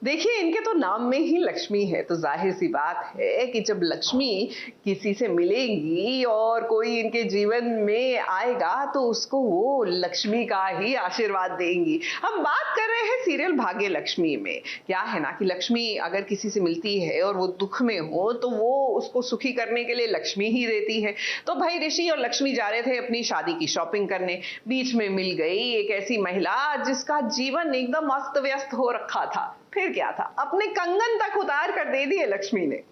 देखिए, इनके तो नाम में ही लक्ष्मी है, तो जाहिर सी बात है कि जब लक्ष्मी किसी से मिलेंगी और कोई इनके जीवन में आएगा तो उसको वो लक्ष्मी का ही आशीर्वाद देंगी। हम बात कर रहे हैं सीरियल भाग्य लक्ष्मी में। क्या है ना कि लक्ष्मी अगर किसी से मिलती है और वो दुख में हो तो वो उसको सुखी करने के लिए लक्ष्मी ही देती है। तो भाई ऋषि और लक्ष्मी जा रहे थे अपनी शादी की शॉपिंग करने, बीच में मिल गई एक ऐसी महिला जिसका जीवन एकदम अस्त व्यस्त हो रखा था। फिर क्या था, अपने कंगन तक उतार कर दे दिए लक्ष्मी ने।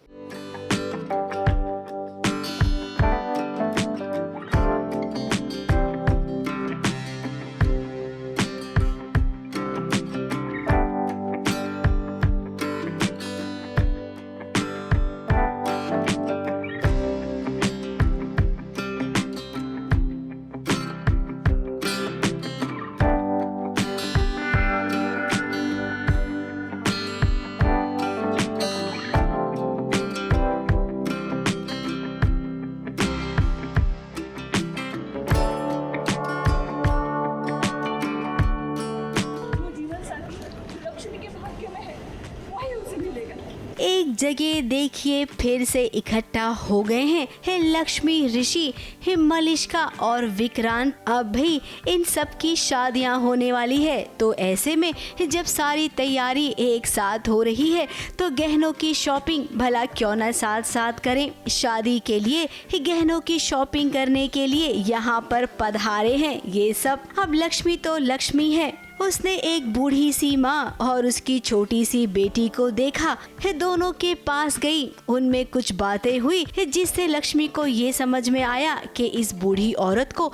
एक जगह देखिए फिर से इकट्ठा हो गए हैं हे लक्ष्मी, ऋषि, हे मलिष्का और विक्रांत। अब भी इन सब की शादियां होने वाली है, तो ऐसे में जब सारी तैयारी एक साथ हो रही है तो गहनों की शॉपिंग भला क्यों न साथ साथ करें। शादी के लिए गहनों की शॉपिंग करने के लिए यहाँ पर पधारे हैं ये सब। अब लक्ष्मी तो लक्ष्मी है, उसने एक बूढ़ी सी माँ और उसकी छोटी सी बेटी को देखा है, दोनों के पास गई, उनमें कुछ बातें हुई है जिससे लक्ष्मी को ये समझ में आया कि इस बूढ़ी औरत को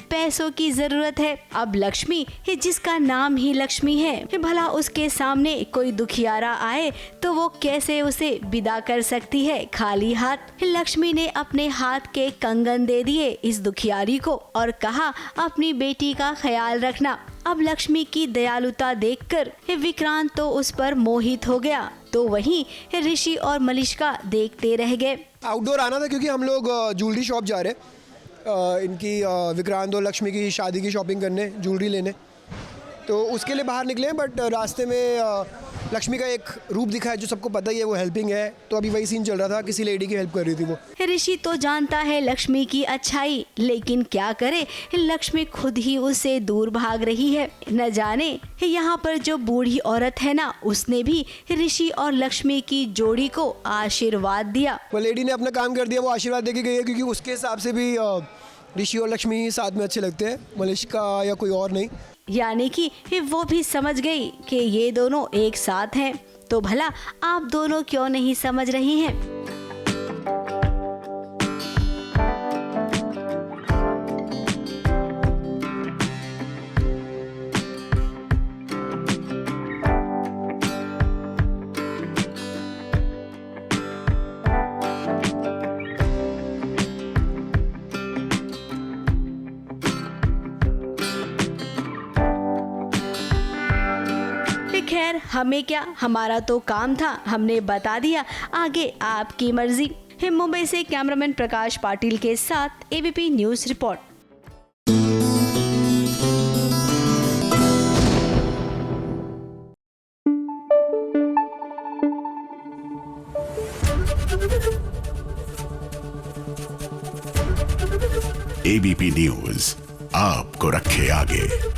पैसों की जरूरत है। अब लक्ष्मी है जिसका नाम ही लक्ष्मी है, भला उसके सामने कोई दुखियारा आए तो वो कैसे उसे विदा कर सकती है खाली हाथ। लक्ष्मी ने अपने हाथ के कंगन दे दिए इस दुखियारी को और कहा अपनी बेटी का ख्याल रखना। अब लक्ष्मी की दयालुता देखकर विक्रांत तो उस पर मोहित हो गया, तो वहीं ऋषि और मलिष्का देखते रह गए। आउटडोर आना था क्योंकि हम लोग ज्वेलरी शॉप जा रहे हैं, इनकी विक्रांत और लक्ष्मी की शादी की शॉपिंग करने, ज्वेलरी लेने, तो उसके लिए बाहर निकले हैं। बट रास्ते में लक्ष्मी का एक रूप दिखा है जो सबको पता ही है, वो हेल्पिंग है, तो अभी वही सीन चल रहा था, किसी लेडी की हेल्प कर रही थी वो। ऋषि तो जानता है लक्ष्मी की अच्छाई, लेकिन क्या करे, लक्ष्मी खुद ही उससे दूर भाग रही है। न जाने यहाँ पर जो बूढ़ी औरत है ना, उसने भी ऋषि और लक्ष्मी की जोड़ी को आशीर्वाद दिया। वो लेडी ने अपना काम कर दिया, वो आशीर्वाद देके गई है, क्योंकि उसके हिसाब से भी ऋषि और लक्ष्मी साथ में अच्छे लगते हैं, मलिष्का या कोई और नहीं। यानी कि वो भी समझ गई कि ये दोनों एक साथ हैं, तो भला आप दोनों क्यों नहीं समझ रही हैं? खैर हमें क्या, हमारा तो काम था, हमने बता दिया, आगे आपकी मर्जी। मुंबई से कैमरामैन प्रकाश पाटिल के साथ ABP news report. ABP news आपको रखे आगे।